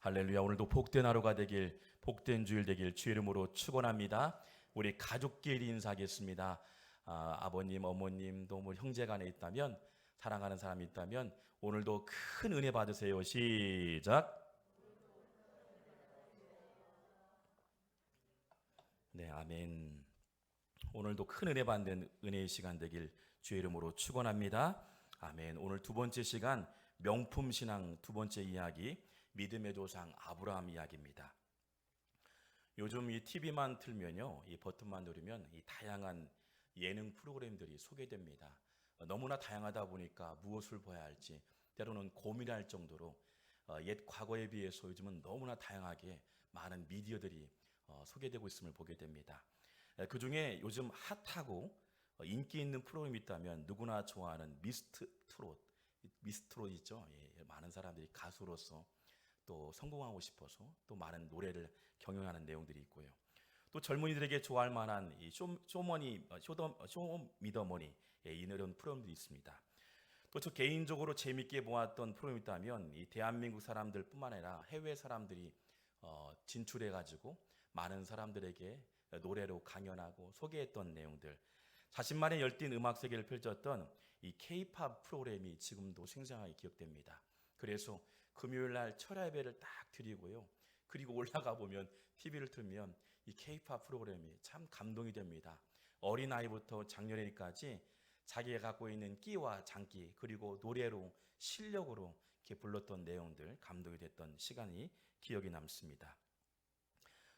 할렐루야. 오늘도 복된 하루가 되길, 복된 주일 되길 주의 이름으로 축원합니다. 우리 가족끼리 인사하겠습니다. 아버님, 어머님, 또 뭐 형제간에 있다면, 사랑하는 사람이 있다면 오늘도 큰 은혜 받으세요. 시작. 네, 아멘. 오늘도 큰 은혜 받는 은혜의 시간 되길 주의 이름으로 축원합니다. 아멘. 오늘 두 번째 시간, 명품 신앙 두 번째 이야기, 믿음의 조상 아브라함 이야기입니다. 요즘 이 TV만 틀면요, 이 버튼만 누르면 이 다양한 예능 프로그램들이 소개됩니다. 너무나 다양하다 보니까 무엇을 봐야 할지 때로는 고민할 정도로 옛 과거에 비해서 요즘은 너무나 다양하게 많은 미디어들이 소개되고 있음을 보게 됩니다. 그 중에 요즘 핫하고 인기 있는 프로그램이 있다면 누구나 좋아하는 미스트롯 있죠. 예, 많은 사람들이 가수로서 또 성공하고 싶어서 또 많은 노래를 경영하는 내용들이 있고요. 또 젊은이들에게 좋아할 만한 이 쇼미더머니, 예, 이런 프로그램들이 있습니다. 또 저 개인적으로 재밌게 보았던 프로그램이 있다면 이 대한민국 사람들뿐만 아니라 해외 사람들이 진출해가지고 많은 사람들에게 노래로 강연하고 소개했던 내용들, 자신만의 열띤 음악 세계를 펼쳤던 이 K-팝 프로그램이 지금도 생생하게 기억됩니다. 그래서 금요일 날 철야 예배를 딱 드리고요. 그리고 올라가 보면 TV를 틀면 이 K-팝 프로그램이 참 감동이 됩니다. 어린아이부터 장년이까지 자기가 갖고 있는 끼와 장기, 그리고 노래로 실력으로 이렇게 불렀던 내용들, 감동이 됐던 시간이 기억이 남습니다.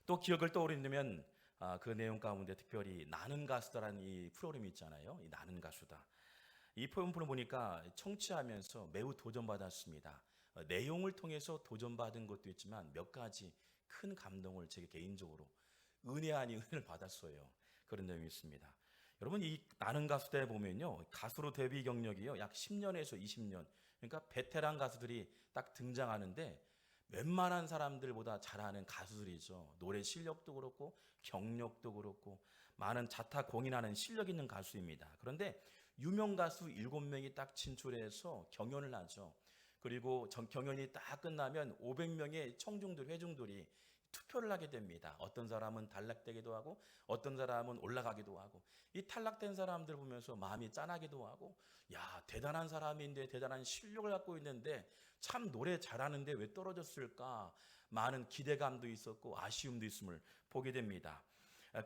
또 기억을 떠올리면 그 내용 가운데 특별히 나는 가수다라는 이 프로그램이 있잖아요. 이 나는 가수다. 이 프로그램을 보니까 청취하면서 매우 도전받았습니다. 내용을 통해서 도전받은 것도 있지만 몇 가지 큰 감동을 제게 개인적으로 은혜 아닌 은혜를 받았어요. 그런 내용이 있습니다. 여러분, 이 나는 가수다에 보면요, 가수로 데뷔 경력이요 약 10년에서 20년, 그러니까 베테랑 가수들이 딱 등장하는데 웬만한 사람들보다 잘하는 가수들이죠. 노래 실력도 그렇고 경력도 그렇고 많은 자타 공인하는 실력 있는 가수입니다. 그런데 유명 가수 7명이 딱 진출해서 경연을 하죠. 그리고 경연이 딱 끝나면 500명의 청중들, 회중들이 투표를 하게 됩니다. 어떤 사람은 탈락되기도 하고 어떤 사람은 올라가기도 하고, 이 탈락된 사람들 보면서 마음이 짠하기도 하고, 야, 대단한 사람인데, 대단한 실력을 갖고 있는데 참 노래 잘하는데 왜 떨어졌을까, 많은 기대감도 있었고 아쉬움도 있음을 보게 됩니다.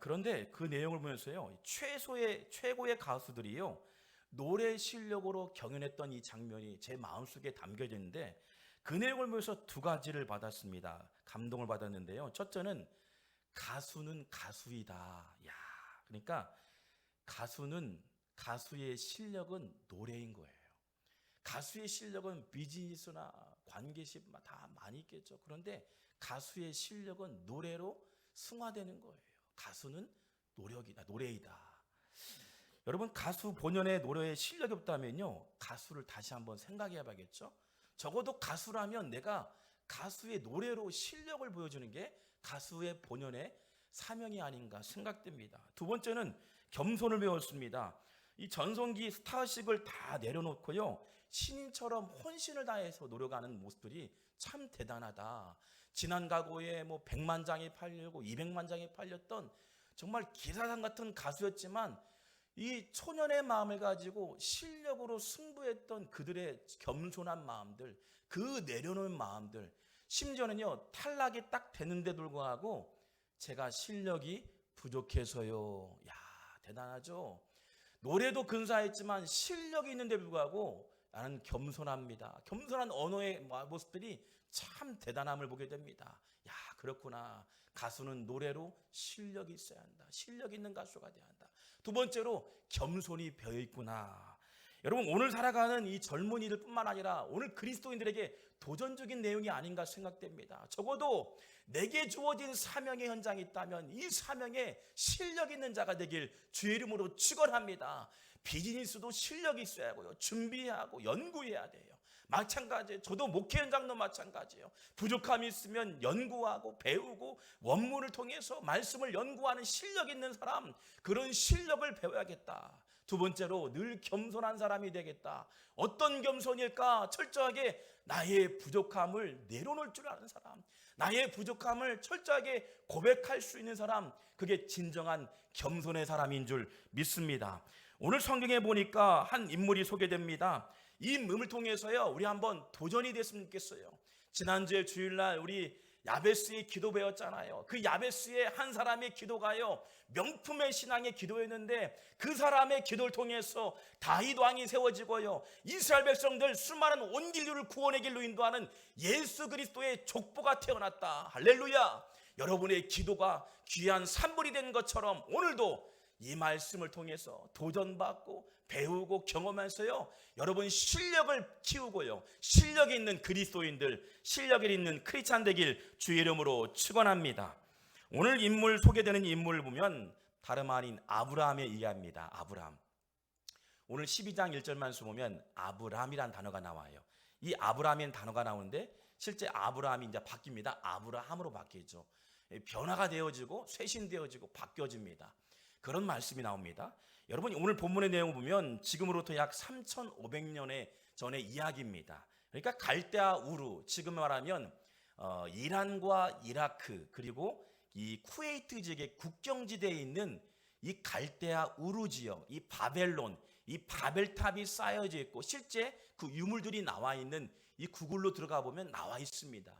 그런데 그 내용을 보면서요, 최고의 가수들이요, 노래 실력으로 경연했던 이 장면이 제 마음속에 담겨져 있는데, 그 내용을 보면서 두 가지를 받았습니다. 감동을 받았는데요. 첫째는 가수는 가수이다. 야, 그러니까 가수의 실력은 노래인 거예요. 가수의 실력은 비즈니스나 관계십 다 많이 있겠죠. 그런데 가수의 실력은 노래로 승화되는 거예요. 가수는 노래이다. 여러분, 가수 본연의 노래에 실력이 없다면요, 가수를 다시 한번 생각해 봐야겠죠. 적어도 가수라면 내가 가수의 노래로 실력을 보여주는 게 가수의 본연의 사명이 아닌가 생각됩니다. 두 번째는 겸손을 배웠습니다. 이 전성기 스타식을 다 내려놓고요, 신인처럼 혼신을 다해서 노력하는 모습들이 참 대단하다. 지난 과거에 뭐 100만 장이 팔리고 200만 장이 팔렸던 정말 기사상 같은 가수였지만, 이 초년의 마음을 가지고 실력으로 승부했던 그들의 겸손한 마음들, 그 내려놓은 마음들, 심지어는요, 탈락이 딱 되는데 불구하고 제가 실력이 부족해서요. 야, 대단하죠. 노래도 근사했지만 실력이 있는데 불구하고 나는 겸손합니다. 겸손한 언어의 모습들이 참 대단함을 보게 됩니다. 야, 그렇구나. 가수는 노래로 실력이 있어야 한다. 실력 있는 가수가 돼야 한다. 두 번째로 겸손이 배어 있구나. 여러분, 오늘 살아가는 이 젊은이들뿐만 아니라 오늘 그리스도인들에게 도전적인 내용이 아닌가 생각됩니다. 적어도 내게 주어진 사명의 현장이 있다면 이 사명에 실력 있는 자가 되길 주의 이름으로 축원합니다. 비즈니스도 실력이 있어야 하고요, 준비하고 연구해야 돼요. 마찬가지예요. 저도 목회 현장도 마찬가지예요. 부족함이 있으면 연구하고 배우고 원문을 통해서 말씀을 연구하는 실력 있는 사람, 그런 실력을 배워야겠다. 두 번째로 늘 겸손한 사람이 되겠다. 어떤 겸손일까? 철저하게 나의 부족함을 내려놓을 줄 아는 사람, 나의 부족함을 철저하게 고백할 수 있는 사람, 그게 진정한 겸손의 사람인 줄 믿습니다. 오늘 성경에 보니까 한 인물이 소개됩니다. 이 인물을 통해서요, 우리 한번 도전이 됐으면 좋겠어요. 지난주에 주일날 우리 야베스의 기도 배웠잖아요. 그 야베스의 한 사람의 기도가요, 명품의 신앙의 기도였는데 그 사람의 기도를 통해서 다윗 왕이 세워지고요, 이스라엘 백성들 수많은 온 인류를 구원의 길로 인도하는 예수 그리스도의 족보가 태어났다. 할렐루야. 여러분의 기도가 귀한 산물이 된 것처럼 오늘도 이 말씀을 통해서 도전받고 배우고 경험하면서요, 여러분 실력을 키우고요, 실력 있는 그리스도인들, 실력 있는 크리스찬 되길 주의 이름으로 축원합니다. 오늘 인물 소개되는 인물을 보면 다름 아닌 아브라함의 이야기입니다. 아브라함. 오늘 12장 1절만 보면 아브라함이란 단어가 나와요. 이 아브라함이라는 단어가 나오는데 실제 아브라함이 이제 바뀝니다. 아브라함으로 바뀌죠. 변화가 되어지고 쇄신되어지고 바뀌어집니다. 그런 말씀이 나옵니다. 여러분, 오늘 본문의 내용을 보면 지금으로부터 약 3,500년의 전의 이야기입니다. 그러니까 갈대아 우루, 지금 말하면 이란과 이라크 그리고 이 쿠웨이트 지역의 국경지대에 있는 이 갈대아 우루 지역, 이 바벨론, 이 바벨탑이 쌓여져 있고 실제 그 유물들이 나와 있는 이 구글로 들어가 보면 나와 있습니다.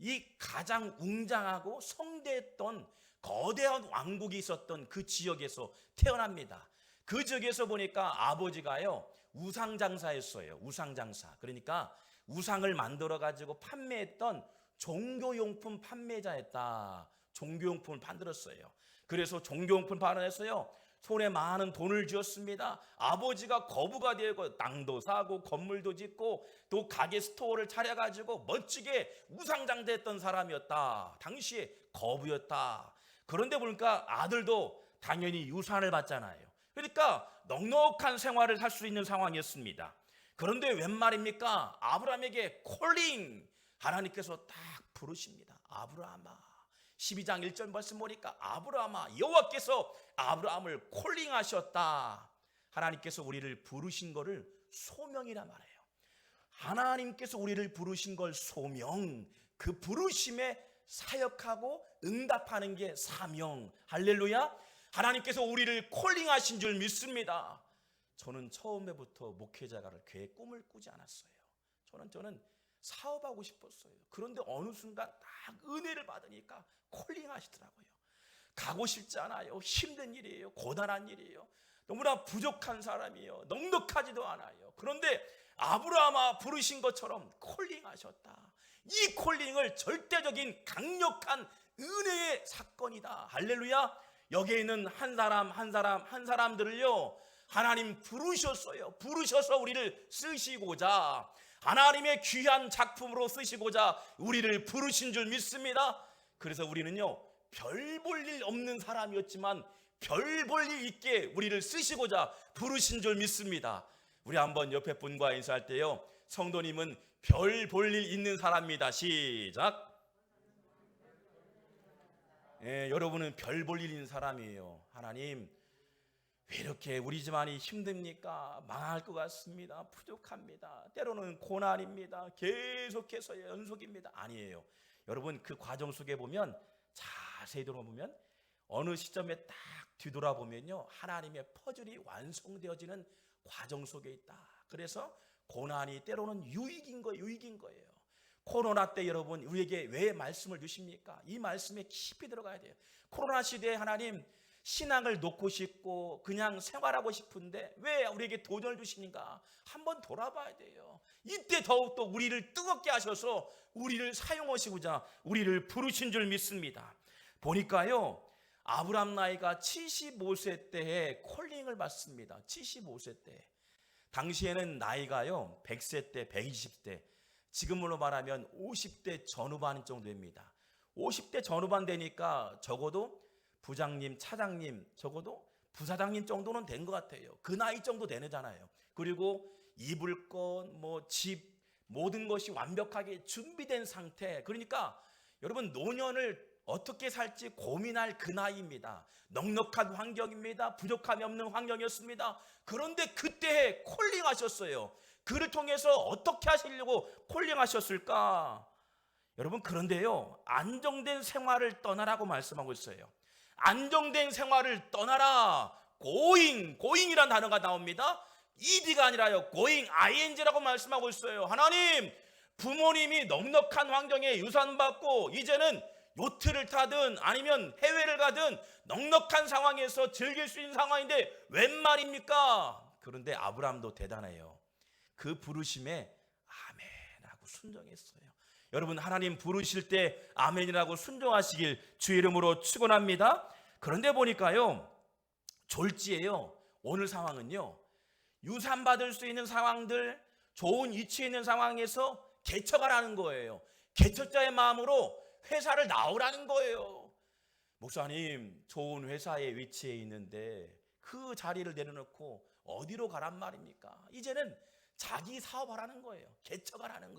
이 가장 웅장하고 성대했던 거대한 왕국이 있었던 그 지역에서 태어납니다. 그 지역에서 보니까 아버지가요, 우상장사였어요. 우상장사. 그러니까 우상을 만들어 가지고 판매했던 종교용품 판매자였다. 종교용품을 만들었어요. 그래서 종교용품 팔아내서요, 손에 많은 돈을 쥐었습니다. 아버지가 거부가 되고 땅도 사고 건물도 짓고 또 가게 스토어를 차려가지고 멋지게 우상장사했던 사람이었다. 당시에 거부였다. 그런데 보니까 아들도 당연히 유산을 받잖아요. 그러니까 넉넉한 생활을 살 수 있는 상황이었습니다. 그런데 웬 말입니까? 아브라함에게 콜링, 하나님께서 딱 부르십니다. 아브라함아. 12장 1절 말씀 보니까 아브라함아, 여호와께서 아브라함을 콜링하셨다. 하나님께서 우리를 부르신 거를 소명이라 말해요. 하나님께서 우리를 부르신 걸 소명, 그 부르심에 사역하고 응답하는 게 사명. 할렐루야. 하나님께서 우리를 콜링하신 줄 믿습니다. 저는 처음에부터 목회자를 계획 꿈을 꾸지 않았어요. 저는 사업하고 싶었어요. 그런데 어느 순간 딱 은혜를 받으니까 콜링하시더라고요. 가고 싶지 않아요. 힘든 일이에요. 고단한 일이에요. 너무나 부족한 사람이에요. 넉넉하지도 않아요. 그런데 아브라함아, 부르신 것처럼 콜링하셨다. 이 콜링을 절대적인 강력한 은혜의 사건이다. 할렐루야. 여기에 있는 한 사람들을요, 하나님 부르셨어요. 부르셔서 우리를 쓰시고자, 하나님의 귀한 작품으로 쓰시고자 우리를 부르신 줄 믿습니다. 그래서 우리는요, 별 볼 일 없는 사람이었지만 별 볼 일 있게 우리를 쓰시고자 부르신 줄 믿습니다. 우리 한번 옆에 분과 인사할 때요, 성도님은 별 볼 일 있는 사람입니다. 시작. 여러분은 별 볼 일 있는 사람이에요. 하나님, 왜 이렇게 우리 집안이 힘듭니까? 망할 것 같습니다. 부족합니다. 때로는 고난입니다. 계속해서 연속입니다. 아니에요. 여러분, 그 과정 속에 보면, 자세히 돌아보면 어느 시점에 딱 뒤돌아보면요, 하나님의 퍼즐이 완성되어지는 과정 속에 있다. 그래서 고난이 때로는 유익인 거예요. 코로나 때 여러분, 우리에게 왜 말씀을 주십니까? 이 말씀에 깊이 들어가야 돼요. 코로나 시대에 하나님, 신앙을 놓고 싶고 그냥 생활하고 싶은데 왜 우리에게 도전을 주시는가? 한번 돌아봐야 돼요. 이때 더욱더 우리를 뜨겁게 하셔서 우리를 사용하시고자 우리를 부르신 줄 믿습니다. 보니까요, 아브라함 나이가 75세 때에 콜링을 받습니다. 75세 때. 당시에는 나이가요, 100세 때, 120대, 지금으로 말하면 50대 전후반 정도 됩니다. 50대 전후반 되니까 적어도 부장님, 차장님, 적어도 부사장님 정도는 된 것 같아요. 그 나이 정도 되잖아요. 그리고 입을 것, 집, 모든 것이 완벽하게 준비된 상태. 그러니까 여러분, 노년을 어떻게 살지 고민할 그 나이입니다. 넉넉한 환경입니다. 부족함이 없는 환경이었습니다. 그런데 그때에 콜링하셨어요. 그를 통해서 어떻게 하시려고 콜링하셨을까? 여러분, 그런데요, 안정된 생활을 떠나라고 말씀하고 있어요. 안정된 생활을 떠나라. going이라는 단어가 나옵니다. ed가 아니라요, going, ing라고 말씀하고 있어요. 하나님, 부모님이 넉넉한 환경에 유산받고 이제는 요트를 타든 아니면 해외를 가든 넉넉한 상황에서 즐길 수 있는 상황인데 웬 말입니까? 그런데 아브라함도 대단해요. 그 부르심에 아멘하고 순종했어요. 여러분, 하나님 부르실 때 아멘이라고 순종하시길 주 이름으로 축원합니다. 그런데 보니까요, 졸지예요. 오늘 상황은요, 유산받을 수 있는 상황들, 좋은 위치에 있는 상황에서 개척하라는 거예요. 개척자의 마음으로 회사를 나오라는 거예요. 목사님, 좋은 회사의 위치에 있는데 그 자리를 내려놓고 어디로 가란 말입니까? 이제는 자기 사업하라는 거예요. 개척하라는 거예요.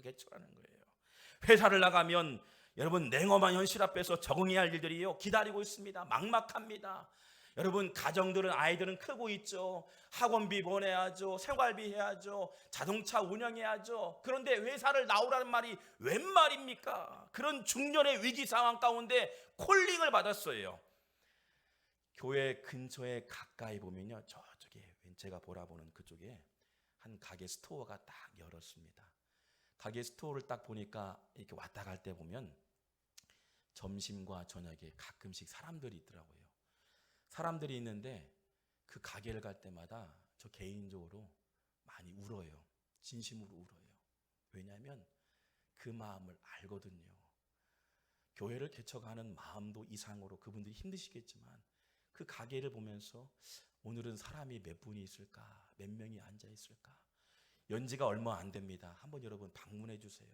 회사를 나가면 여러분, 냉엄한 현실 앞에서 적응해야 할 일들이요, 기다리고 있습니다. 막막합니다. 여러분, 가정들은, 아이들은 크고 있죠. 학원비 보내야죠. 생활비 해야죠. 자동차 운영해야죠. 그런데 회사를 나오라는 말이 웬 말입니까? 그런 중년의 위기 상황 가운데 콜링을 받았어요. 교회 근처에 가까이 보면요, 저쪽에 제가 보라보는 그쪽에 한 가게 스토어가 딱 열었습니다. 가게 스토어를 딱 보니까 이렇게 왔다 갈 때 보면 점심과 저녁에 가끔씩 사람들이 있더라고요. 사람들이 있는데 그 가게를 갈 때마다 저 개인적으로 많이 울어요. 진심으로 울어요. 왜냐하면 그 마음을 알거든요. 교회를 개척하는 마음도 이상으로 그분들이 힘드시겠지만 그 가게를 보면서 오늘은 사람이 몇 분이 있을까? 몇 명이 앉아 있을까? 연지가 얼마 안 됩니다. 한번 여러분 방문해 주세요.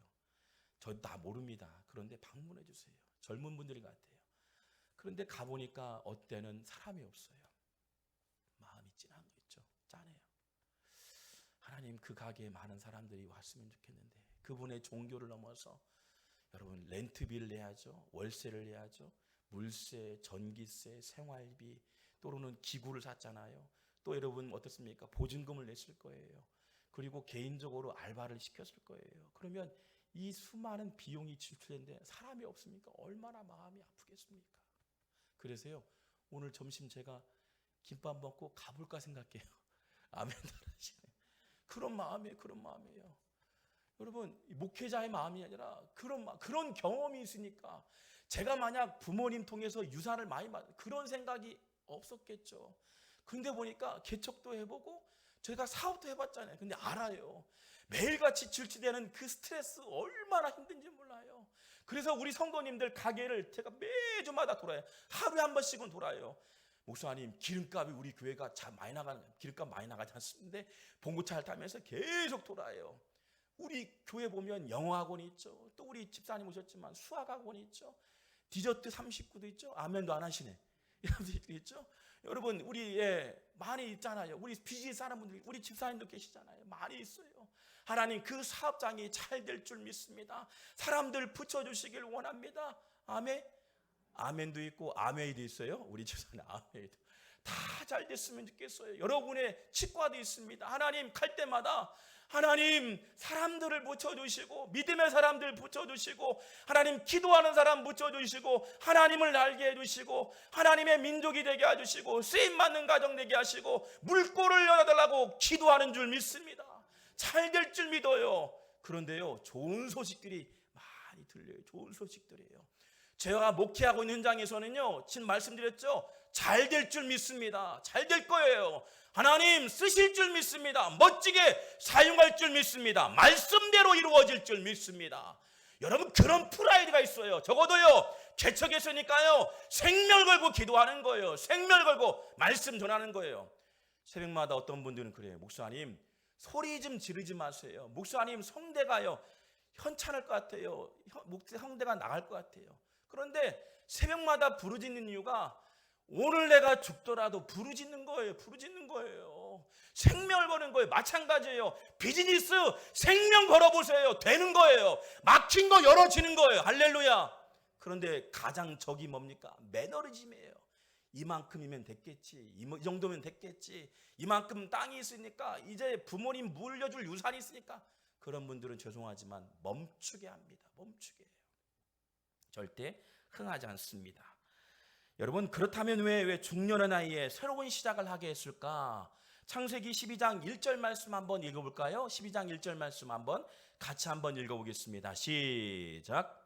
저 다 모릅니다. 그런데 방문해 주세요. 젊은 분들 같아요. 그런데 가보니까 어때는 사람이 없어요. 마음이 찐한 거 있죠. 짠해요. 하나님, 그 가게에 많은 사람들이 왔으면 좋겠는데 그분의 종교를 넘어서 여러분, 렌트비를 내야죠. 월세를 내야죠. 물세, 전기세, 생활비, 또는 기구를 샀잖아요. 또 여러분 어떻습니까? 보증금을 냈을 거예요. 그리고 개인적으로 알바를 시켰을 거예요. 그러면 이 수많은 비용이 지출되는데 사람이 없으니까 얼마나 마음이 아프겠습니까? 그래서요, 오늘 점심 제가 김밥 먹고 가볼까 생각해요. 아멘 하시네. 그런 마음이에요. 여러분, 목회자의 마음이 아니라 그런 경험이 있으니까 제가 만약 부모님 통해서 유산을 많이 받은 그런 생각이 없었겠죠. 근데 보니까 개척도 해보고 제가 사업도 해봤잖아요. 근데 알아요. 매일같이 질주되는 그 스트레스 얼마나 힘든지 몰라요. 그래서 우리 성도님들 가게를 제가 매주마다 돌아요. 하루에 한 번씩은 돌아요. 목사님, 기름값이 우리 교회가 기름값 많이 나가지 않습니다. 봉고차를 타면서 계속 돌아요. 우리 교회 보면 영어학원이 있죠. 또 우리 집사님 오셨지만 수학학원이 있죠. 디저트 39도 있죠. 아멘도 안 하시네. 이런 분들이 있죠. 여러분, 우리 많이 있잖아요. 우리 비즈니스 하는 분들, 우리 집사님도 계시잖아요. 많이 있어요. 하나님, 그 사업장이 잘 될 줄 믿습니다. 사람들 붙여주시길 원합니다. 아멘. 아멘도 있고 아메이도 있어요. 우리 집사님 아메이도 다 잘 됐으면 좋겠어요. 여러분의 치과도 있습니다. 하나님, 갈 때마다 하나님 사람들을 붙여주시고 믿음의 사람들 붙여주시고 하나님 기도하는 사람 붙여주시고 하나님을 알게 해주시고 하나님의 민족이 되게 해주시고 쓰임받는 가정 되게 하시고 물꼬를 열어달라고 기도하는 줄 믿습니다. 잘 될 줄 믿어요. 그런데요, 좋은 소식들이 많이 들려요. 좋은 소식들이에요. 제가 목회하고 있는 현장에서는요, 지금 말씀드렸죠, 잘 될 줄 믿습니다. 잘 될 거예요. 하나님 쓰실 줄 믿습니다. 멋지게 사용할 줄 믿습니다. 말씀대로 이루어질 줄 믿습니다. 여러분, 그런 프라이드가 있어요. 적어도요, 개척했으니까요, 생명을 걸고 기도하는 거예요. 생명을 걸고 말씀 전하는 거예요. 새벽마다 어떤 분들은 그래요. 목사님, 소리 좀 지르지 마세요. 목사님, 성대가요 현찮을 것 같아요. 성대가 나갈 것 같아요. 그런데 새벽마다 부르짖는 이유가 오늘 내가 죽더라도 부르짖는 거예요. 생명을 거는 거예요. 마찬가지예요. 비즈니스 생명 걸어보세요. 되는 거예요. 막힌 거 열어지는 거예요. 할렐루야. 그런데 가장 적이 뭡니까? 매너리즘이에요. 이만큼이면 됐겠지, 이 정도면 됐겠지, 이만큼 땅이 있으니까, 이제 부모님 물려줄 유산이 있으니까. 그런 분들은 죄송하지만 멈추게 합니다. 멈추게 해요. 절대 흥하지 않습니다. 여러분, 그렇다면 왜 중년의 나이에 새로운 시작을 하게 했을까? 창세기 12장 1절 말씀 한번 읽어볼까요? 12장 1절 말씀 한번 같이 한번 읽어보겠습니다. 시작.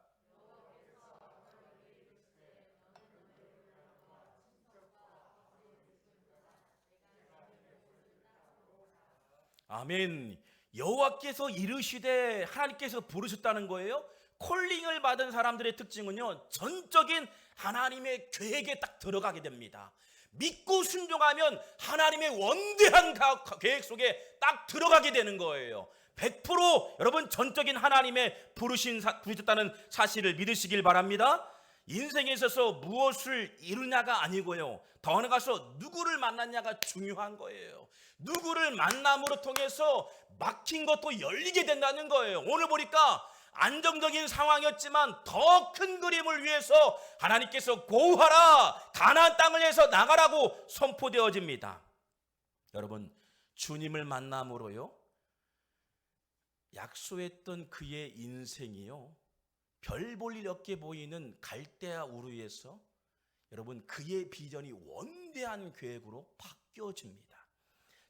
아멘. 여호와께서 이르시되, 하나님께서 부르셨다는 거예요. 콜링을 받은 사람들의 특징은요, 전적인 하나님의 계획에 딱 들어가게 됩니다. 믿고 순종하면 하나님의 원대한 계획 속에 딱 들어가게 되는 거예요. 100% 여러분, 전적인 하나님의 부르셨다는 사실을 믿으시길 바랍니다. 인생에 있어서 무엇을 이루냐가 아니고요, 더 나아가서 누구를 만났냐가 중요한 거예요. 누구를 만남으로 통해서 막힌 것도 열리게 된다는 거예요. 오늘 보니까 안정적인 상황이었지만 더 큰 그림을 위해서 하나님께서 고하라, 가나안 땅을 해서 나가라고 선포되어집니다. 여러분, 주님을 만남으로요, 약소했던 그의 인생이요, 별 볼 일 없게 보이는 갈대아 우르에서 여러분, 그의 비전이 원대한 계획으로 바뀌어집니다.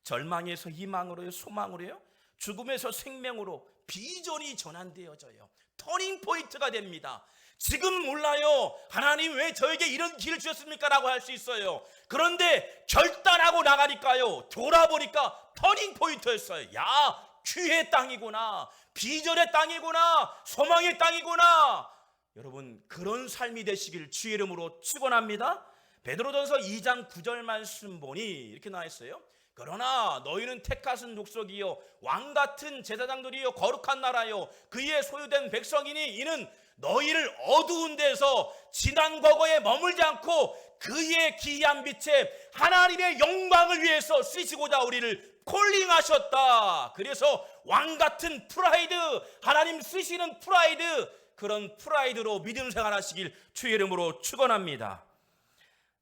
절망에서 희망으로요, 소망으로요, 죽음에서 생명으로 비전이 전환되어져요. 터닝 포인트가 됩니다. 지금 몰라요, 하나님 왜 저에게 이런 길을 주셨습니까? 라고 할 수 있어요. 그런데 결단하고 나가니까요, 돌아보니까 터닝 포인트였어요. 야, 귀의 땅이구나, 비전의 땅이구나, 소망의 땅이구나. 여러분, 그런 삶이 되시길 주의 이름으로 축원합니다. 베드로전서 2장 9절 말씀 보니 이렇게 나와 있어요. 그러나 너희는 택하신 족속이요, 왕같은 제사장들이요, 거룩한 나라요, 그의 소유된 백성이니 이는 너희를 어두운 데서 지난 과거에 머물지 않고 그의 기이한 빛에 하나님의 영광을 위해서 쓰시고자 우리를 콜링하셨다. 그래서 왕같은 프라이드, 하나님 쓰시는 프라이드, 그런 프라이드로 믿음 생활하시길 주의 이름으로 축원합니다.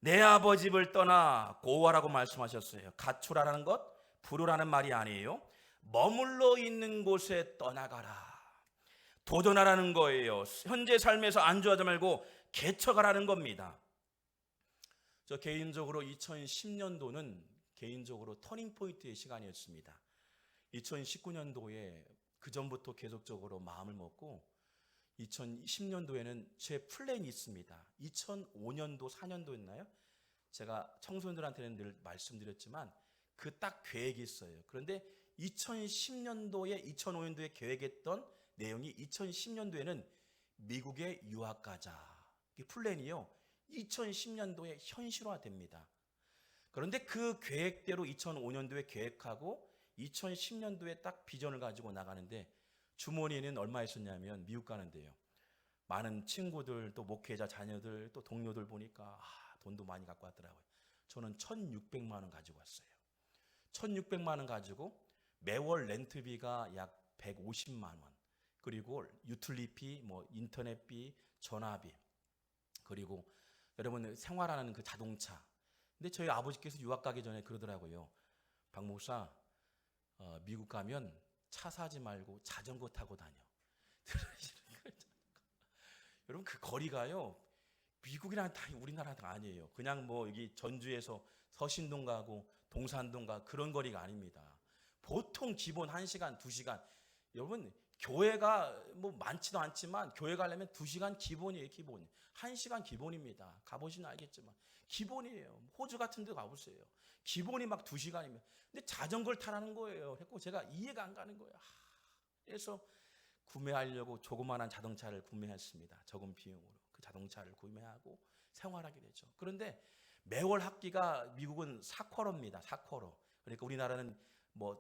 내 아버지 집을 떠나 고하라고 말씀하셨어요. 가출하라는 것, 부르라는 말이 아니에요. 머물러 있는 곳에 떠나가라, 도전하라는 거예요. 현재 삶에서 안주하지 말고 개척하라는 겁니다. 저 개인적으로 2010년도는 개인적으로 터닝포인트의 시간이었습니다. 2019년도에 그 전부터 계속적으로 마음을 먹고 2010년도에는 제 플랜이 있습니다. 2005년도, 4년도였나요? 제가 청소년들한테는 늘 말씀드렸지만 그 딱 계획이 있어요. 그런데 2010년도에, 2005년도에 계획했던 내용이 2010년도에는 미국에 유학 가자, 이 플랜이요, 2010년도에 현실화됩니다. 그런데 그 계획대로 2005년도에 계획하고 2010년도에 딱 비전을 가지고 나가는데, 주머니에는 얼마 있었냐면, 미국 가는데요, 많은 친구들, 또 목회자 자녀들, 또 동료들 보니까 돈도 많이 갖고 왔더라고요. 저는 1,600만 원 가지고 왔어요. 1,600만 원 가지고 매월 렌트비가 약 150만 원, 그리고 유틸리티, 인터넷비, 전화비, 그리고 여러분 생활하는 그 자동차. 근데 저희 아버지께서 유학 가기 전에 그러더라고요. 박 목사, 미국 가면 차 사지 말고 자전거 타고 다녀. 여러분, 그 거리가요, 미국이랑 우리나라랑 아니에요. 그냥 여기 전주에서 서신동 가고 동산동 가고 그런 거리가 아닙니다. 보통 기본 1시간, 2시간. 여러분, 교회가 많지도 않지만 교회 가려면 2시간 기본이에요. 기본. 1시간 기본입니다. 가보시면 알겠지만 기본이에요. 호주 같은 데 가보세요. 기본이 막 2시간이면. 근데 자전거를 타라는 거예요. 했고 제가 이해가 안 가는 거예요. 그래서 구매하려고 조그마한 자동차를 구매했습니다. 적은 비용으로. 그 자동차를 구매하고 생활하게 되죠. 그런데 매월 학기가 미국은 4쿼터입니다. 4쿼터. 그러니까 우리나라는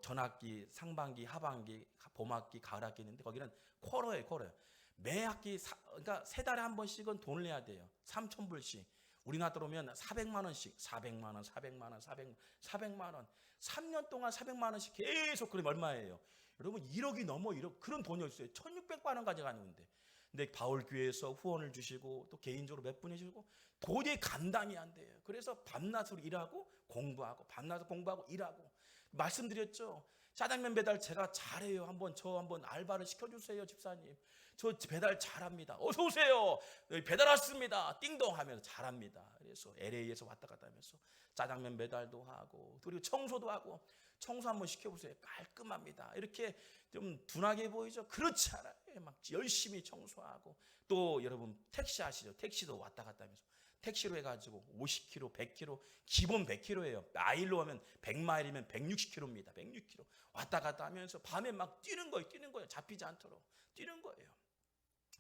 전학기, 상반기, 하반기, 봄학기, 가을학기 있는데 거기는 쿼터예요. 쿼터. 매 학기 그러니까 3달에 한 번씩은 돈을 내야 돼요. 3,000불씩. 우리나라 들어오면 400만 원씩, 400만 원, 400만 원, 400만 원. 3년 동안 400만 원씩 계속. 그러면 얼마예요? 여러분, 1억이 넘어. 1억. 그런 돈이었어요. 1,600만 원 가져가는데 근데 바울 교회에서 후원을 주시고 또 개인적으로 몇 분 해주고 도저히 감당이 안 돼요. 그래서 밤낮으로 일하고 공부하고 밤낮으로 공부하고 일하고 말씀드렸죠. 짜장면 배달 제가 잘해요. 저 한번 알바를 시켜주세요, 집사님. 저 배달 잘합니다. 어서 오세요. 배달 왔습니다. 띵동 하면서 잘합니다. 그래서 LA에서 왔다 갔다 하면서 짜장면 배달도 하고 그리고 청소도 하고 청소 한번 시켜보세요. 깔끔합니다. 이렇게 좀 둔하게 보이죠? 그렇지 않아요. 막 열심히 청소하고 또 여러분 택시 아시죠? 택시도 왔다 갔다 하면서 택시로 해가지고 50km, 100km, 기본 100km예요. 마일로 하면 100마일이면 160km입니다. 160km 왔다 갔다 하면서 밤에 막 뛰는 거예요. 잡히지 않도록 뛰는 거예요.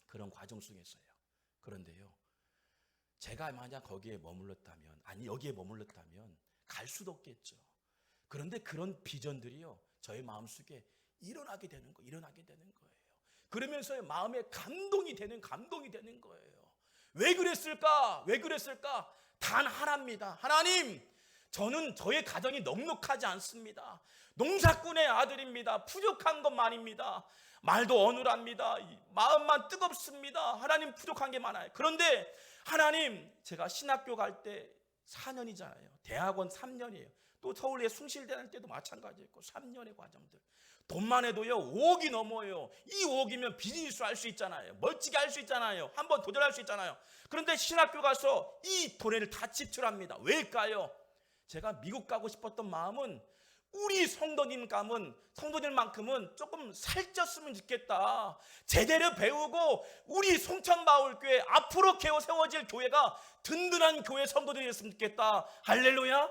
그런 과정 속에서요. 그런데요, 제가 만약 거기에 머물렀다면, 아니 여기에 머물렀다면 갈 수도 없겠죠. 그런데 그런 비전들이요, 저의 마음속에 일어나게 되는 거예요. 그러면서 마음에 감동이 되는 거예요. 왜 그랬을까? 단 하나입니다. 하나님, 저는 저의 가정이 넉넉하지 않습니다. 농사꾼의 아들입니다. 부족한 것만입니다. 말도 어눌합니다. 마음만 뜨겁습니다. 하나님, 부족한 게 많아요. 그런데 하나님, 제가 신학교 갈 때 4년이잖아요. 대학원 3년이에요. 또 서울에 숭실대 할 때도 마찬가지였고 3년의 과정들. 돈만 해도요 5억이 넘어요. 이 5억이면 비즈니스 할 수 있잖아요. 멀찍이 할 수 있잖아요. 한번 도전할 수 있잖아요. 그런데 신학교 가서 이 돈을 다 지출합니다. 왜일까요? 제가 미국 가고 싶었던 마음은 우리 성도님만큼은 조금 살쪘으면 좋겠다. 제대로 배우고 우리 송천마을교회 앞으로 세워질 교회가 든든한 교회 성도들이었으면 좋겠다. 할렐루야.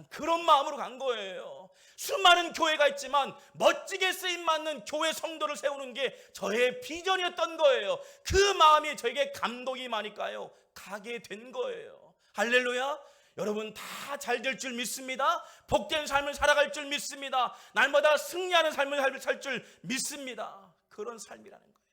그런 마음으로 간 거예요. 수많은 교회가 있지만 멋지게 쓰임받는 교회 성도를 세우는 게 저의 비전이었던 거예요. 그 마음이 저에게 감동이 많으니까요 가게 된 거예요. 할렐루야. 여러분 다 잘 될 줄 믿습니다. 복된 삶을 살아갈 줄 믿습니다. 날마다 승리하는 삶을 살 줄 믿습니다. 그런 삶이라는 거예요.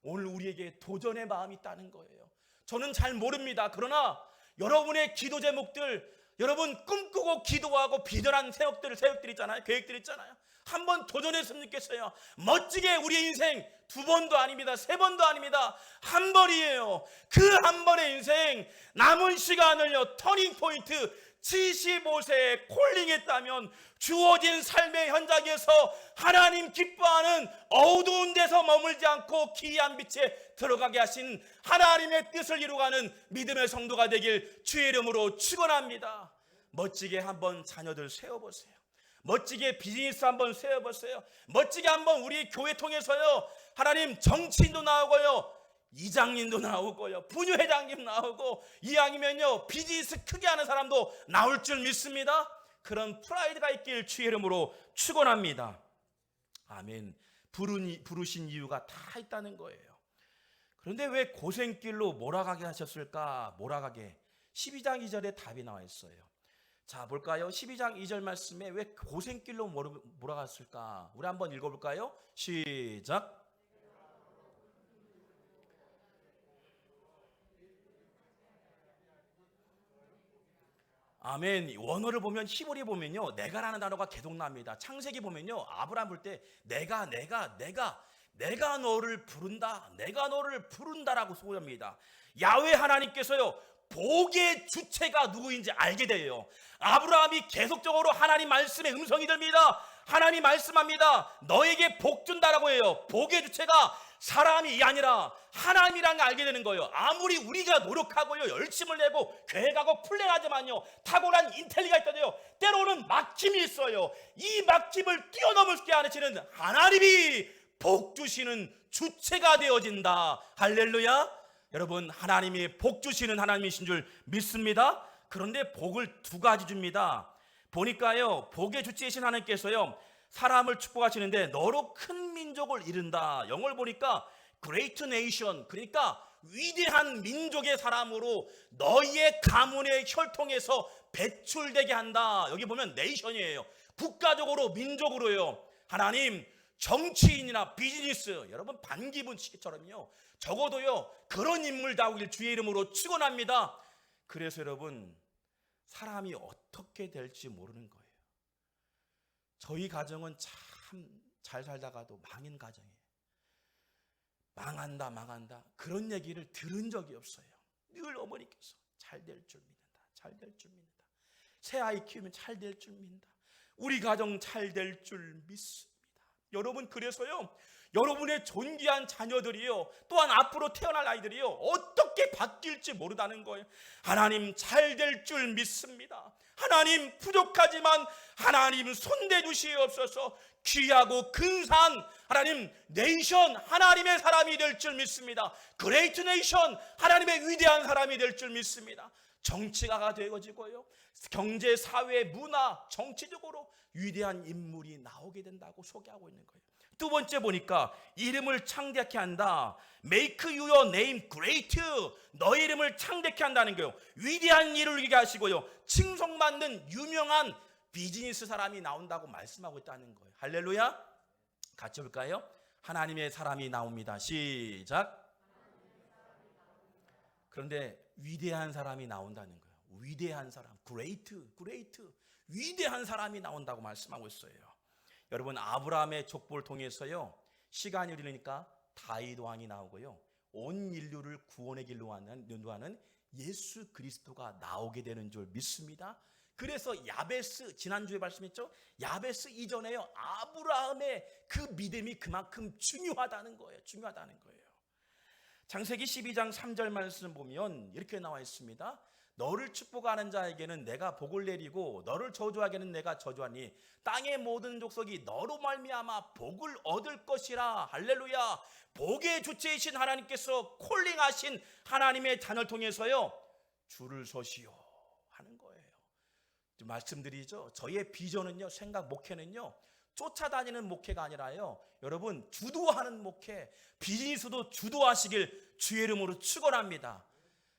오늘 우리에게 도전의 마음이 있다는 거예요. 저는 잘 모릅니다. 그러나 여러분의 기도 제목들, 여러분 꿈꾸고 기도하고 비전한 계획들 있잖아요. 한번 도전했으면 좋겠어요. 멋지게 우리의 인생 2번도 아닙니다. 3번도 아닙니다. 한 번이에요. 그 한 번의 인생 남은 시간을요 터닝 포인트 75세에 콜링했다면 주어진 삶의 현장에서 하나님 기뻐하는 어두운 데서 머물지 않고 기이한 빛에 들어가게 하신 하나님의 뜻을 이루어가는 믿음의 성도가 되길 주의 이름으로 축원합니다. 멋지게 한번 자녀들 세워보세요. 멋지게 비즈니스 한번 세워보세요. 멋지게 한번 우리 교회 통해서요 하나님 정치인도 나오고요 이장님도 나오고요 분유회장님 나오고 이왕이면요 비즈니스 크게 하는 사람도 나올 줄 믿습니다. 그런 프라이드가 있길 주의 이름으로 축원합니다. 아멘. 부르신 이유가 다 있다는 거예요. 그런데 왜 고생길로 몰아가게 하셨을까? 12장 2절에 답이 나와 있어요. 자, 볼까요? 12장 2절 말씀에 왜 고생길로 몰아갔을까? 우리 한번 읽어볼까요? 시작. 아멘. 원어를 보면 히브리 보면요 내가라는 단어가 계속 납니다. 창세기 보면요 아브라함 볼 때 내가 너를 부른다. 내가 너를 부른다라고 소개합니다. 야훼 하나님께서요 복의 주체가 누구인지 알게 돼요. 아브라함이 계속적으로 하나님 말씀의 음성이 들립니다. 하나님 말씀합니다. 너에게 복 준다라고 해요. 복의 주체가 사람이 아니라 하나님이라는 걸 알게 되는 거예요. 아무리 우리가 노력하고요 열심을 내고 계획하고 플랜하지만요 탁월한 인텔리가 있다고요 때로는 막힘이 있어요. 이 막힘을 뛰어넘게 하시는 하나님이 복 주시는 주체가 되어진다. 할렐루야. 여러분 하나님이 복 주시는 하나님이신 줄 믿습니다. 그런데 복을 2가지 줍니다. 보니까요 복의 주체이신 하나님께서요 사람을 축복하시는데 너로 큰 민족을 이룬다. 영어를 보니까 great nation, 그러니까 위대한 민족의 사람으로 너희의 가문의 혈통에서 배출되게 한다. 여기 보면 nation이에요. 국가적으로 민족으로요. 하나님 정치인이나 비즈니스 여러분 반기문 씨처럼요 적어도요 그런 인물다우길 주의 이름으로 축원합니다. 그래서 여러분 사람이 어떻게 될지 모르는 거예요. 저희 가정은 참 잘 살다가도 망인 가정이에요. 망한다 망한다 그런 얘기를 들은 적이 없어요. 늘 어머니께서 잘 될 줄 믿는다, 잘 될 줄 믿는다, 새 아이 키우면 잘 될 줄 믿는다, 우리 가정 잘 될 줄 믿습니다. 여러분, 그래서요, 여러분의 존귀한 자녀들이요, 또한 앞으로 태어날 아이들이요, 어떻게 바뀔지 모르다는 거예요. 하나님 잘 될 줄 믿습니다. 하나님 부족하지만 하나님 손대주시옵소서. 귀하고 근사한 하나님 네이션, 하나님의 사람이 될 줄 믿습니다. 그레이트 네이션, 하나님의 위대한 사람이 될 줄 믿습니다. 정치가가 되어지고요, 경제, 사회, 문화, 정치적으로 위대한 인물이 나오게 된다고 소개하고 있는 거예요. 두 번째 보니까 이름을 창대케 한다. Make your name great. 너의 이름을 창대케 한다는 거예요. 위대한 일을 이루게 하시고요, 칭송받는 유명한 비즈니스 사람이 나온다고 말씀하고 있다는 거예요. 할렐루야. 같이 볼까요? 하나님의 사람이 나옵니다. 시작. 그런데 위대한 사람이 나온다는 거예요. 위대한 사람, great, 위대한 사람이 나온다고 말씀하고 있어요. 여러분, 아브라함의 족보를 통해서요, 시간이 흐르니까 다윗 왕이 나오고요, 온 인류를 구원의 길로 인도하는 예수 그리스도가 나오게 되는 줄 믿습니다. 그래서 야베스, 지난주에 말씀했죠, 야베스 이전에요, 아브라함의 그 믿음이 그만큼 중요하다는 거예요. 창세기 12장 3절 말씀 보면 이렇게 나와 있습니다. 너를 축복하는 자에게는 내가 복을 내리고 너를 저주하게는 내가 저주하니 땅의 모든 족속이 너로 말미암아 복을 얻을 것이라. 할렐루야. 복의 주체이신 하나님께서 콜링하신 하나님의 자녀를 통해서요, 줄을 서시오 하는 거예요. 말씀드리죠, 저의 비전은요, 생각, 목회는요, 쫓아다니는 목회가 아니라요, 여러분, 주도하는 목회, 비즈니스도 주도하시길 주의 이름으로 축원합니다.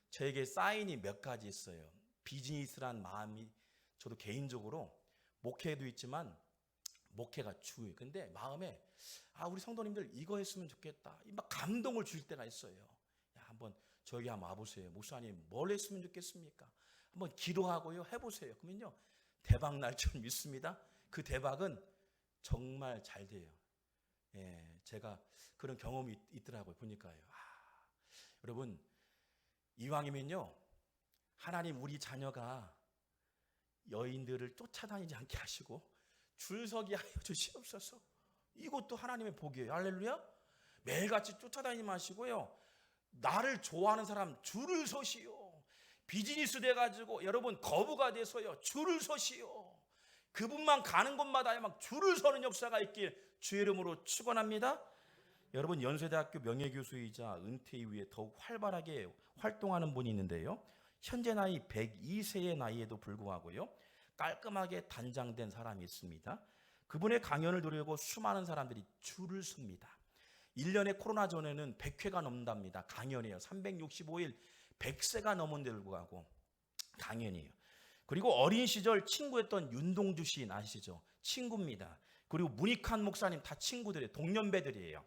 저에게 사인이 몇 가지 있어요. 비즈니스란 마음이, 저도 개인적으로 목회도 있지만 목회가 주예요. 근데 마음에 우리 성도님들 이거 했으면 좋겠다, 막 감동을 줄 때가 있어요. 한번 저기 한번 와보세요. 목사님 뭘 했으면 좋겠습니까? 한번 기도하고요, 해보세요. 그러면요, 대박 날 줄 믿습니다. 그 대박은 정말 잘 돼요. 제가 그런 경험이 있더라고요. 보니까요. 여러분, 이왕이면요, 하나님 우리 자녀가 여인들을 쫓아다니지 않게 하시고 줄서기 하여 주시옵소서. 이것도 하나님의 복이에요. 할렐루야. 매일같이 쫓아다니지 마시고요, 나를 좋아하는 사람 줄을 서시오. 비즈니스 돼가지고 여러분 거부가 돼서요, 줄을 서시오. 그분만 가는 곳마다 막 줄을 서는 역사가 있길 주의 이름으로 축원합니다. 여러분, 연세대학교 명예교수이자 은퇴 이후에 더욱 활발하게 활동하는 분이 있는데요, 현재 나이 102세의 나이에도 불구하고요, 깔끔하게 단장된 사람이 있습니다. 그분의 강연을 들으려고 수많은 사람들이 줄을 섭니다. 1년에 코로나 전에는 100회가 넘는답니다. 강연이에요. 365일 100세가 넘은데도 불구하고 강연이에요. 그리고 어린 시절 친구였던 윤동주 시인 아시죠? 친구입니다. 그리고 문익환 목사님 다 친구들이에요. 동년배들이에요.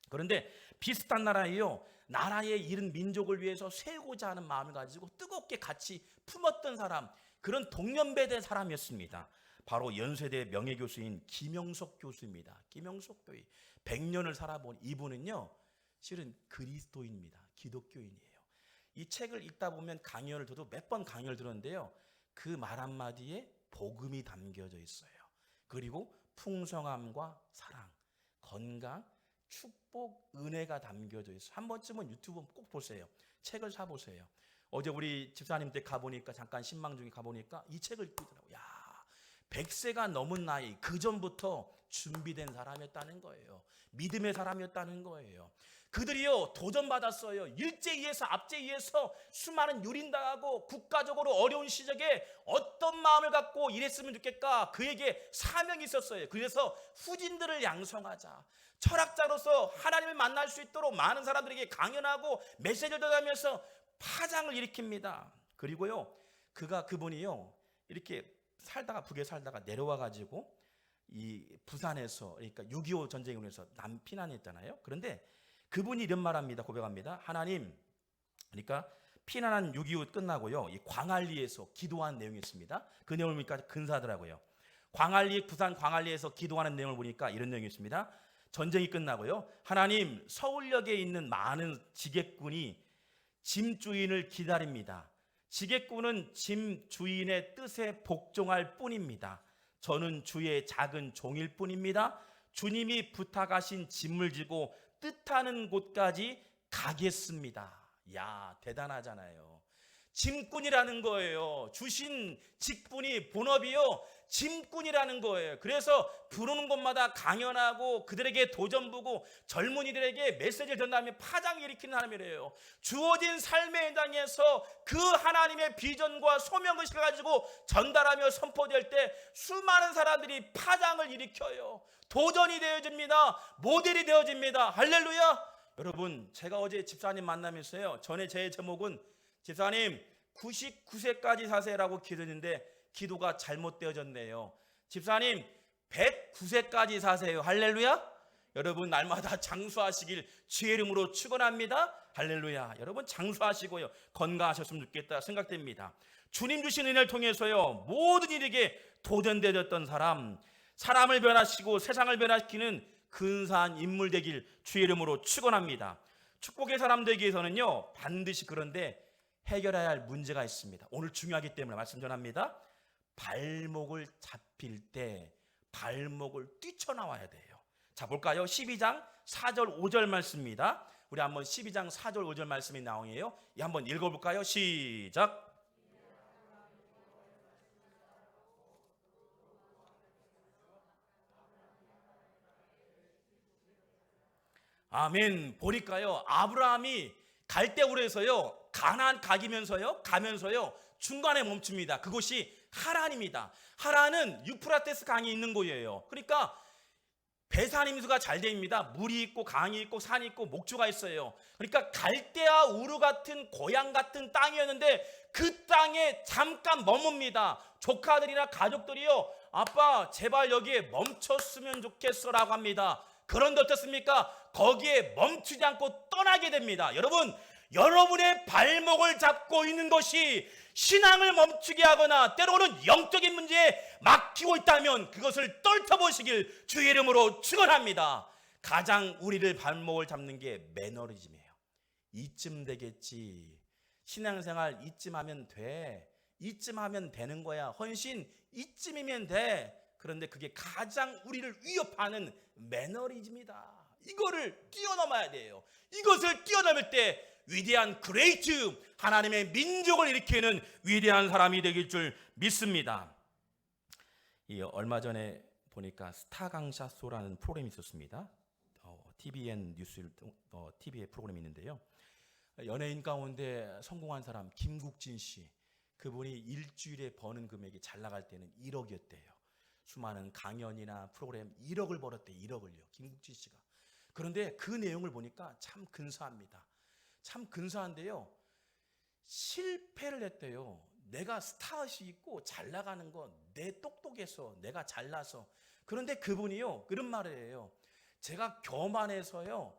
그런데 비슷한 나라에요, 나라의 잃은 민족을 위해서 세우고자 하는 마음을 가지고 뜨겁게 같이 품었던 사람, 그런 동년배된 사람이었습니다. 바로 연세대 명예교수인 김영석 교수입니다. 김영석 교수, 100년을 살아본 이분은요, 실은 그리스도인입니다. 기독교인이에요. 이 책을 읽다 보면 강연을 저도 몇 번 강연을 들었는데요, 그 말 한마디에 복음이 담겨져 있어요. 그리고 풍성함과 사랑, 건강, 축복, 은혜가 담겨져 있어요. 한 번쯤은 유튜브 꼭 보세요. 책을 사보세요. 어제 우리 집사님 때 가보니까, 잠깐 신망 중에 가보니까 이 책을 읽더라고요. 100세가 넘은 나이, 그 전부터 준비된 사람이었다는 거예요. 믿음의 사람이었다는 거예요. 그들이요, 도전받았어요. 일제히에서 압제히에서 수많은 유린당하고 국가적으로 어려운 시절에 어떤 마음을 갖고 일했으면 좋겠까, 그에게 사명이 있었어요. 그래서 후진들을 양성하자, 철학자로서 하나님을 만날 수 있도록 많은 사람들에게 강연하고 메시지를 전하면서 파장을 일으킵니다. 그리고요, 그분이요, 이렇게 북에 살다가 내려와 가지고 이 부산에서, 그러니까 6.25 전쟁으로 해서 남피난했잖아요. 그런데 그분이 이런 말합니다. 고백합니다. 하나님, 그러니까 피난한 6.25 끝나고요, 이 광안리에서 기도한 내용이 있습니다. 그 내용을 보니까 근사하더라고요. 부산 광안리에서 기도하는 내용을 보니까 이런 내용이 있습니다. 전쟁이 끝나고요. 하나님, 서울역에 있는 많은 지객군이 짐 주인을 기다립니다. 지객군은 짐 주인의 뜻에 복종할 뿐입니다. 저는 주의 작은 종일 뿐입니다. 주님이 부탁하신 짐을 지고 뜻하는 곳까지 가겠습니다. 야, 대단하잖아요. 짐꾼이라는 거예요. 주신 직분이 본업이요, 짐꾼이라는 거예요. 그래서 부르는 곳마다 강연하고 그들에게 도전부고 젊은이들에게 메시지를 전달하며 파장을 일으키는 하나님이래요. 주어진 삶의 현장에서 그 하나님의 비전과 소명을 가지고 전달하며 선포될 때 수많은 사람들이 파장을 일으켜요. 도전이 되어집니다. 모델이 되어집니다. 할렐루야. 여러분, 제가 어제 집사님 만나면서요, 전에 제 제목은 집사님 99세까지 사세요라고 기도했는데 기도가 잘못되어졌네요. 집사님 109세까지 사세요. 할렐루야. 여러분, 날마다 장수하시길 주의 이름으로 축원합니다. 할렐루야. 여러분, 장수하시고요, 건강하셨으면 좋겠다 생각됩니다. 주님 주신 은혜를 통해서요, 모든 일에게 도전되어졌던 사람을 변화시키고 세상을 변화시키는 근사한 인물 되길 주의 이름으로 축원합니다. 축복의 사람 되기 위해서는요, 반드시 그런데 해결해야 할 문제가 있습니다. 오늘 중요하기 때문에 말씀 전합니다. 발목을 잡힐 때 발목을 뛰쳐나와야 돼요. 자, 볼까요? 12장 4절 5절 말씀입니다. 우리 한번 12장 4절 5절 말씀이 나오네요. 이 한번 읽어볼까요? 시작. 아멘. 보니까요, 아브라함이 갈대우르에서요, 가나안 가면서요 중간에 멈춥니다. 그곳이 하란입니다. 하란은 유프라테스 강이 있는 곳이에요. 그러니까 배산 임수가 잘 됩니다. 물이 있고 강이 있고 산이 있고 목조가 있어요. 그러니까 갈대아 우르 같은 고향 같은 땅이었는데 그 땅에 잠깐 머뭅니다. 조카들이나 가족들이요, 아빠 제발 여기에 멈췄으면 좋겠어 라고 합니다. 그런데 어떻습니까? 거기에 멈추지 않고 떠나게 됩니다. 여러분, 여러분의 발목을 잡고 있는 것이 신앙을 멈추게 하거나 때로는 영적인 문제에 막히고 있다면 그것을 떨쳐보시길 주의 이름으로 축원합니다. 가장 우리를 발목을 잡는 게 매너리즘이에요. 이쯤 되겠지, 신앙생활 이쯤 하면 돼, 이쯤 하면 되는 거야, 헌신 이쯤이면 돼. 그런데 그게 가장 우리를 위협하는 매너리즘이다. 이거를 뛰어넘어야 돼요. 이것을 뛰어넘을 때 위대한 그레이트, 하나님의 민족을 일으키는 위대한 사람이 되길 줄 믿습니다. 얼마 전에 보니까 스타 강사소라는 프로그램이 있었습니다. TVN 뉴스 TV의 프로그램이 있는데요, 연예인 가운데 성공한 사람 김국진 씨, 그분이 일주일에 버는 금액이 잘 나갈 때는 1억이었대요. 수많은 강연이나 프로그램 1억을 벌었대. 1억을요, 김국진 씨가. 그런데 그 내용을 보니까 참 근사합니다. 참 근사한데요, 실패를 했대요. 내가 스타엇이 있고 잘 나가는 건 내 똑똑해서, 내가 잘나서. 그런데 그분이요, 그런 말을 해요. 제가 교만해서요,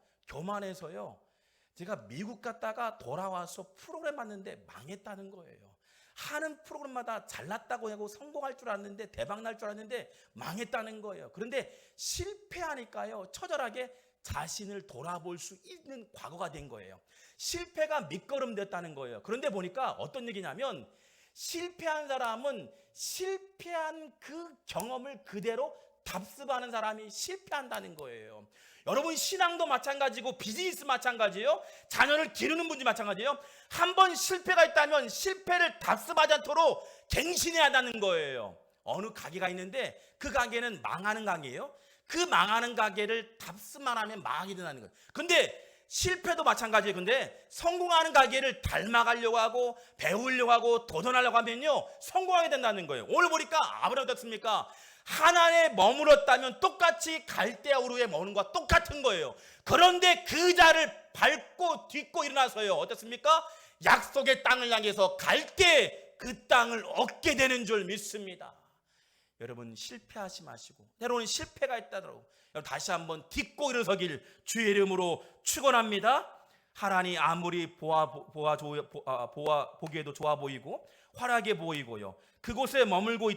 제가 미국 갔다가 돌아와서 프로그램 봤는데 망했다는 거예요. 하는 프로그램마다 잘났다고 하고 성공할 줄 알았는데, 대박 날 줄 알았는데 망했다는 거예요. 그런데 실패하니까요, 처절하게 자신을 돌아볼 수 있는 과거가 된 거예요. 실패가 밑거름 됐다는 거예요. 그런데 보니까 어떤 얘기냐면, 실패한 사람은 실패한 그 경험을 그대로 답습하는 사람이 실패한다는 거예요. 여러분, 신앙도 마찬가지고 비즈니스 마찬가지예요. 자녀를 기르는 분도 마찬가지예요. 한 번 실패가 있다면 실패를 답습하지 않도록 갱신해야 한다는 거예요. 어느 가게가 있는데 그 가게는 망하는 가게예요. 그 망하는 가게를 답습만 하면 망하게 된다는 거예요. 근데 실패도 마찬가지예요. 근데 성공하는 가게를 닮아가려고 하고 배우려고 하고 도전하려고 하면요, 성공하게 된다는 거예요. 오늘 보니까 아브라함이 어떻습니까? 하나님에 머물렀다면 똑같이 갈대아 우르에 머무는 것과 똑같은 거예요. 그런데 그 자를 밟고 딛고 일어나서요, 어떻습니까? 약속의 땅을 향해서 갈 때 그 땅을 얻게 되는 줄 믿습니다. 여러분, 실패하지 마시고, 때로는 실패가 있다더라도 다시 한번 딛고 일어서길 주의 이름으로 축원합니다. 하란이 아무리 보기에도 좋아 보이고 화려하게 보이고요, 그곳에 머물고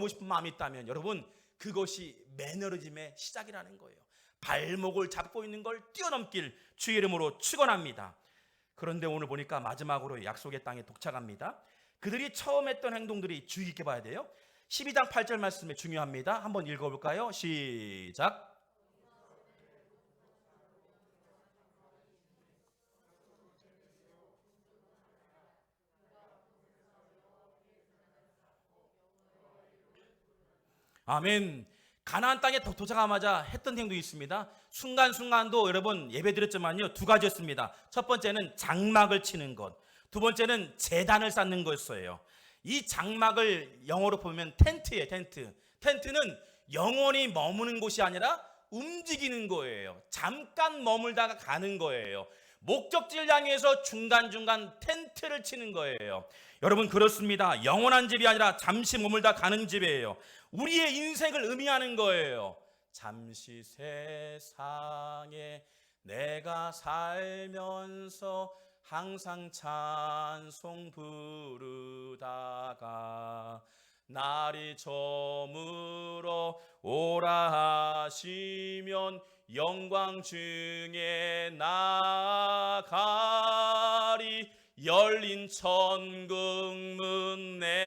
싶은 마음이 있다면 여러분, 그것이 매너리즘의 시작이라는 거예요. 발목을 잡고 있는 걸 뛰어넘길 주의 이름으로 축원합니다. 그런데 오늘 보니까 마지막으로 약속의 땅에 도착합니다. 그들이 처음 했던 행동들이 주의 깊게 봐야 돼요. 12장 8절 말씀이 중요합니다. 한번 읽어볼까요? 시작. 아멘. 가나안 땅에 도착하자마자 했던 행동이 있습니다. 순간순간도 여러분 예배 드렸지만요, 두 가지였습니다. 첫 번째는 장막을 치는 것, 두 번째는 제단을 쌓는 거였어요. 이 장막을 영어로 보면 텐트예요. 텐트는 영원히 머무는 곳이 아니라 움직이는 거예요. 잠깐 머물다가 가는 거예요. 목적지를 향해서 중간중간 텐트를 치는 거예요. 여러분, 그렇습니다. 영원한 집이 아니라 잠시 머물다 가는 집이에요. 우리의 인생을 의미하는 거예요. 잠시 세상에 내가 살면서 항상 찬송 부르다가 날이 저물어 오라 하시면 영광 중에 나가리. 열린 천국